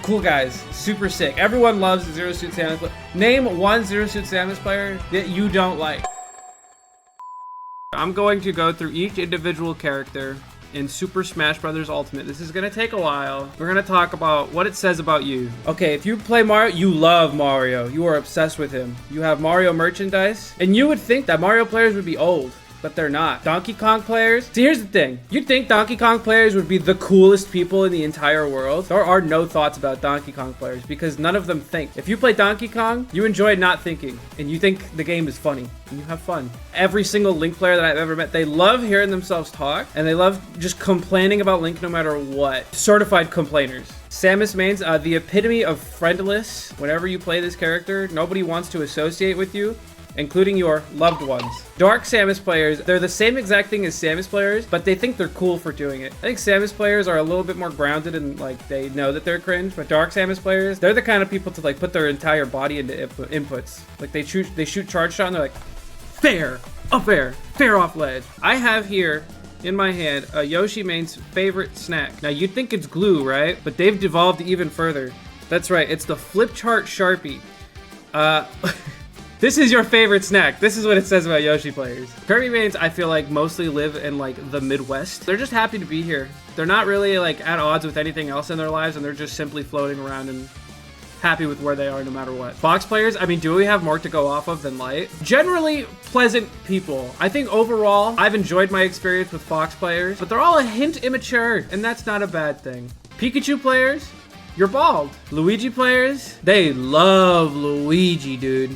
cool guys, super sick. Everyone loves Zero Suit Samus. Name one Zero Suit Samus player that you don't like. I'm going to go through each individual character in Super Smash Bros. Ultimate. This is going to take a while. We're going to talk about what it says about you. Okay, if you play Mario, you love Mario. You are obsessed with him. You have Mario merchandise. And you would think that Mario players would be old, but they're not. Donkey Kong players? See, here's the thing. You'd think Donkey Kong players would be the coolest people in the entire world. There are no thoughts about Donkey Kong players because none of them think. If you play Donkey Kong, you enjoy not thinking, and you think the game is funny, and you have fun. Every single Link player that I've ever met, they love hearing themselves talk, and they love just complaining about Link no matter what. Certified complainers. Samus mains, the epitome of friendless. Whenever you play this character, nobody wants to associate with you, including your loved ones. Dark Samus players, they're the same exact thing as Samus players, but they think they're cool for doing it. I think Samus players are a little bit more grounded and like they know that they're cringe, but Dark Samus players, they're the kind of people to like put their entire body into inputs. Like they shoot charge shot and they're like, fair, fair off ledge. I have here in my hand a Yoshi main's favorite snack. Now you'd think it's glue, right? But they've devolved even further. That's right, it's the flip chart Sharpie. This is your favorite snack. This is what it says about Yoshi players. Kirby mains, I feel like, mostly live in, like, the Midwest. They're just happy to be here. They're not really, like, at odds with anything else in their lives, and they're just simply floating around and happy with where they are no matter what. Fox players, I mean, do we have more to go off of than Light? Generally, pleasant people. I think overall, I've enjoyed my experience with Fox players, but they're all a hint immature, and that's not a bad thing. Pikachu players, you're bald. Luigi players, they love Luigi, dude.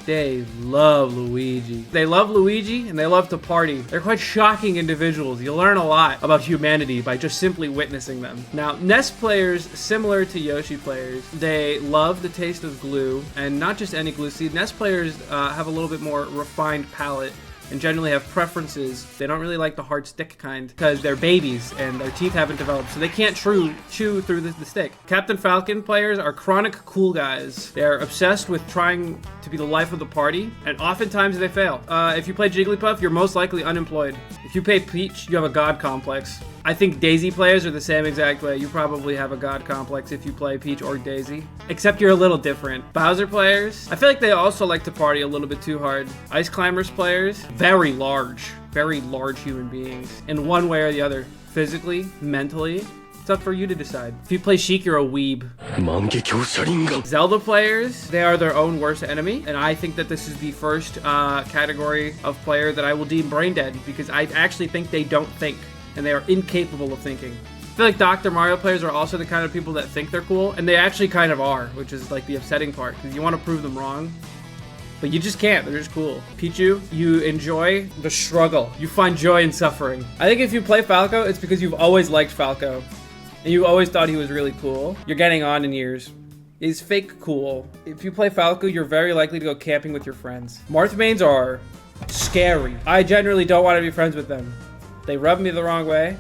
They love Luigi. They love Luigi and they love to party. They're quite shocking individuals. You learn a lot about humanity by just simply witnessing them. Now, NES players, similar to Yoshi players, they love the taste of glue, and not just any glue. See, NES players have a little bit more refined palate and generally have preferences. They don't really like the hard stick kind because they're babies and their teeth haven't developed, so they can't chew through the stick. Captain Falcon players are chronic cool guys. They're obsessed with trying to be the life of the party, and oftentimes they fail. If you play Jigglypuff, you're most likely unemployed. If you play Peach, you have a god complex. I think Daisy players are the same exact way. You probably have a god complex if you play Peach or Daisy, except you're a little different. Bowser players, I feel like they also like to party a little bit too hard. Ice Climbers players, very large human beings in one way or the other, physically, mentally. It's up for you to decide. If you play Sheik, you're a weeb. Zelda players, they are their own worst enemy, and I think that this is the first category of player that I will deem brain dead, because I actually think they don't think, and they are incapable of thinking. I feel like Dr. Mario players are also the kind of people that think they're cool, and they actually kind of are, which is like the upsetting part, because you want to prove them wrong, but you just can't. They're just cool. Pichu, you enjoy the struggle. You find joy in suffering. I think if you play Falco, it's because you've always liked Falco, and you always thought he was really cool. You're getting on in years. He's fake cool. If you play Falco, you're very likely to go camping with your friends. Marth mains are scary. I generally don't want to be friends with them. They rub me the wrong way,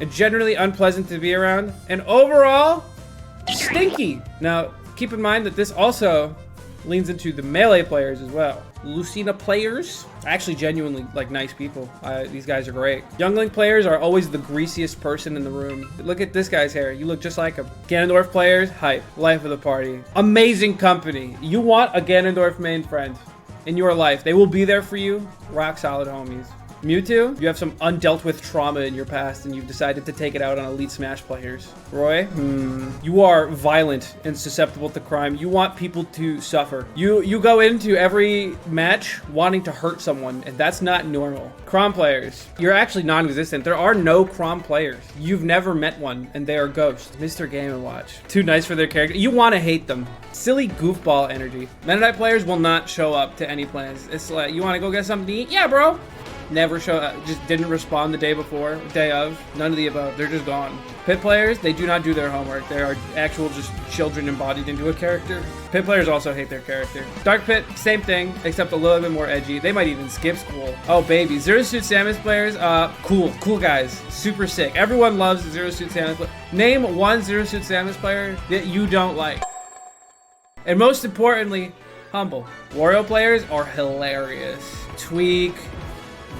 and generally unpleasant to be around, and overall, stinky. Now, keep in mind that this also leans into the melee players as well. Lucina players, actually genuinely like nice people. These guys are great. Youngling players are always the greasiest person in the room. Look at this guy's hair. You look just like him. Ganondorf players, hype. Life of the party. Amazing company. You want a Ganondorf main friend in your life. They will be there for you. Rock solid homies. Mewtwo, you have some undealt with trauma in your past and you've decided to take it out on Elite Smash players. Roy, you are violent and susceptible to crime. You want people to suffer. You go into every match wanting to hurt someone, and that's not normal. Crom players, you're actually non-existent. There are no Crom players. You've never met one, and they are ghosts. Mr. Game & Watch. Too nice for their character. You want to hate them. Silly goofball energy. Mennonite players will not show up to any plans. It's like, you want to go get something to eat? Yeah, bro. Never show up, just didn't respond the day before, day of, none of the above, they're just gone. Pit players, they do not do their homework. They are actual just children embodied into a character. Pit players also hate their character. Dark Pit, same thing, except a little bit more edgy. They might even skip school. Oh baby, Zero Suit Samus players, cool guys, super sick. Everyone loves Zero Suit Samus. Name one Zero Suit Samus player that you don't like. And most importantly, humble. Wario players are hilarious. Tweak,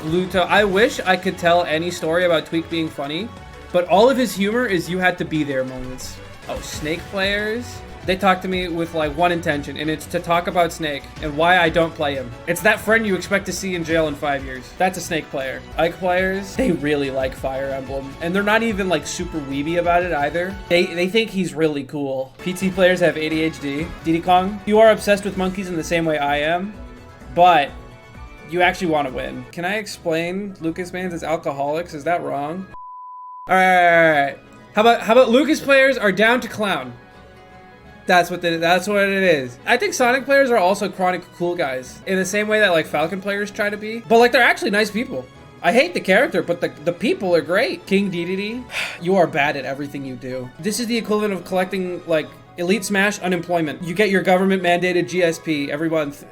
Gluto. I wish I could tell any story about Tweak being funny, but all of his humor is you had to be there moments. Oh, Snake players? They talk to me with like one intention, and it's to talk about Snake and why I don't play him. It's that friend you expect to see in jail in 5 years. That's a Snake player. Ike players, they really like Fire Emblem, and they're not even like super weeby about it either. They think he's really cool. PT players have ADHD. Diddy Kong, you are obsessed with monkeys in the same way I am, but you actually want to win. Can I explain Lucas Mans as alcoholics? Is that wrong? All right. How about Lucas players are down to clown? That's what it is. I think Sonic players are also chronic cool guys in the same way that like Falcon players try to be. But like they're actually nice people. I hate the character, but the people are great. King Dedede, you are bad at everything you do. This is the equivalent of collecting like Elite Smash unemployment. You get your government mandated GSP every month.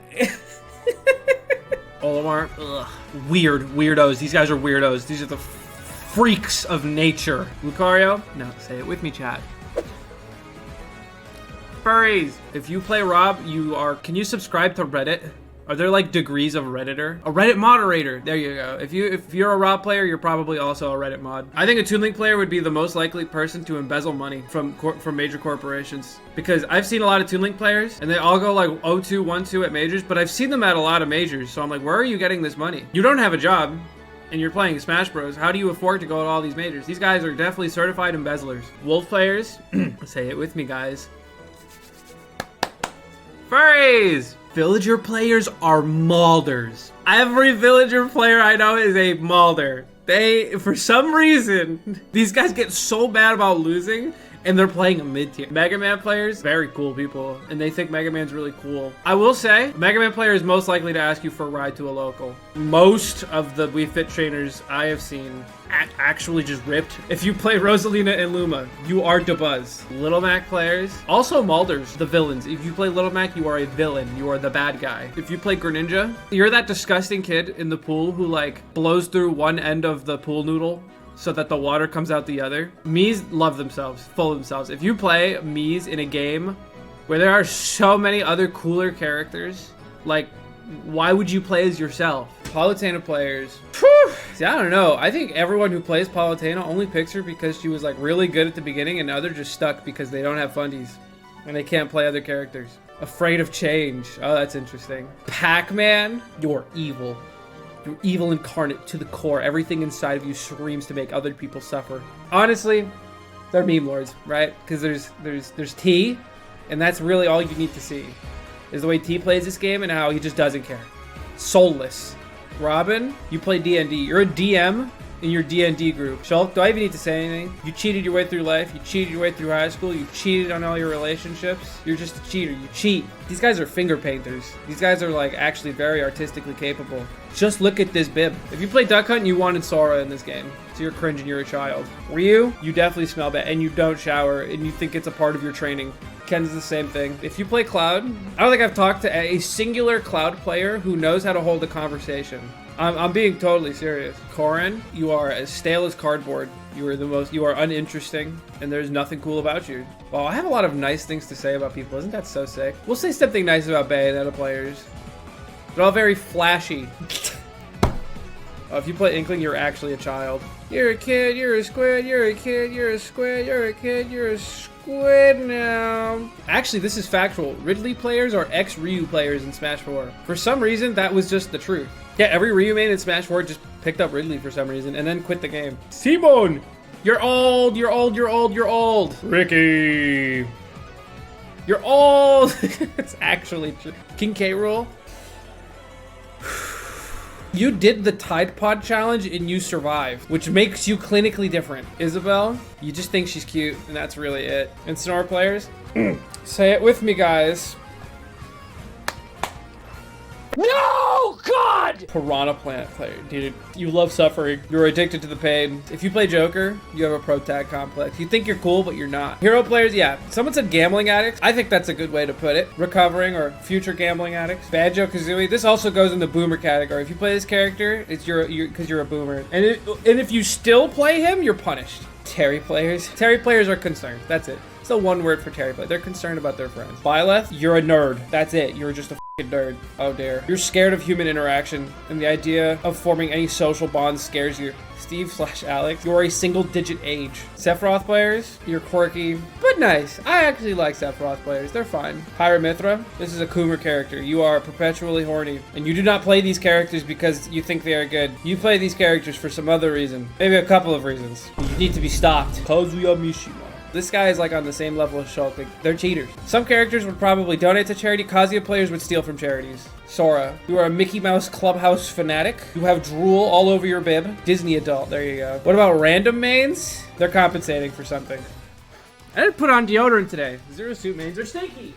Olimar, ugh. Weirdos. These guys are weirdos. These are the freaks of nature. Lucario, no, say it with me, chat. Furries. If you play Rob, can you subscribe to Reddit? Are there like degrees of Redditor? A Reddit moderator. There you go. If you're a Rob player, you're probably also a Reddit mod. I think a Toon Link player would be the most likely person to embezzle money from major corporations. Because I've seen a lot of Toon Link players and they all go like 0-2, 1-2 at majors, but I've seen them at a lot of majors. So I'm like, where are you getting this money? You don't have a job and you're playing Smash Bros. How do you afford to go to all these majors? These guys are definitely certified embezzlers. Wolf players, say it with me, guys. Furries! Villager players are Malders. Every Villager player I know is a Malder. For some reason, these guys get so bad about losing and they're playing a mid-tier. Mega Man players, very cool people, and they think Mega Man's really cool. I will say, Mega Man player is most likely to ask you for a ride to a local. Most of the Wii Fit trainers I have seen actually just ripped. If you play Rosalina and Luma, you are DeBuzz. Little Mac players, also Malders, the villains. If you play Little Mac, you are a villain. You are the bad guy. If you play Greninja, you're that disgusting kid in the pool who like blows through one end of the pool noodle so that the water comes out the other. Miis love themselves, full of themselves. If you play Miis in a game where there are so many other cooler characters, like, why would you play as yourself? Palutena players, whew. See, I don't know. I think everyone who plays Palutena only picks her because she was like really good at the beginning, and now they're just stuck because they don't have fundies and they can't play other characters. Afraid of change. Oh, that's interesting. Pac-Man, you're evil. You're evil incarnate to the core. Everything inside of you screams to make other people suffer. Honestly, they're meme lords, right? Because there's T, and that's really all you need to see. Is the way T plays this game and how he just doesn't care. Soulless. Robin, you play D&D. You're a DM in your D&D group. Shulk, do I even need to say anything? You cheated your way through life. You cheated your way through high school. You cheated on all your relationships. You're just a cheater. You cheat. These guys are finger painters. These guys are like actually very artistically capable. Just look at this bib. If you play Duck Hunt, you wanted Sora in this game. So you're cringe and you're a child. Ryu, you definitely smell bad and you don't shower and you think it's a part of your training. Ken's the same thing. If you play Cloud, I don't think I've talked to a singular Cloud player who knows how to hold a conversation. I'm being totally serious. Corrin, you are as stale as cardboard. You are uninteresting, and there's nothing cool about you. Well, I have a lot of nice things to say about people. Isn't that so sick? We'll say something nice about Bayonetta players. They're all very flashy. Oh, if you play Inkling, you're actually a child. You're a kid, you're a squid, you're a kid, you're a squid, you're a kid, you're a squid now. Actually, this is factual. Ridley players are ex-Ryu players in Smash 4. For some reason, that was just the truth. Yeah, every Ryu main in Smash 4 just picked up Ridley for some reason and then quit the game. Simone! You're old, you're old, you're old, you're old. Ricky! You're old! It's actually true. King K. Rool. You did the Tide Pod challenge and you survived, which makes you clinically different. Isabel, you just think she's cute and that's really it. And Snore players, say it with me, guys. No, God! Piranha Plant player, dude. You love suffering. You're addicted to the pain. If you play Joker, you have a pro tag complex. You think you're cool, but you're not. Hero players, yeah. Someone said gambling addicts. I think that's a good way to put it. Recovering or future gambling addicts. Banjo-Kazooie. This also goes in the boomer category. If you play this character, it's because you're a boomer. And if you still play him, you're punished. Terry players. Terry players are concerned. That's it. It's the one word for Terry player. They're concerned about their friends. Byleth, you're a nerd. That's it. You're just a nerd. Oh dear. You're scared of human interaction, and the idea of forming any social bonds scares you. Steve/Alex, you're a single-digit age. Sephiroth players, you're quirky, but nice. I actually like Sephiroth players. They're fine. Pyramithra, this is a Coomer character. You are perpetually horny, and you do not play these characters because you think they are good. You play these characters for some other reason. Maybe a couple of reasons. You need to be stopped. Kazuya Mishima. This guy is like on the same level as Shulk. Like, they're cheaters. Some characters would probably donate to charity. Kazuya players would steal from charities. Sora, you are a Mickey Mouse Clubhouse fanatic. You have drool all over your bib. Disney adult, there you go. What about random mains? They're compensating for something. I didn't put on deodorant today. Zero suit mains are stinky.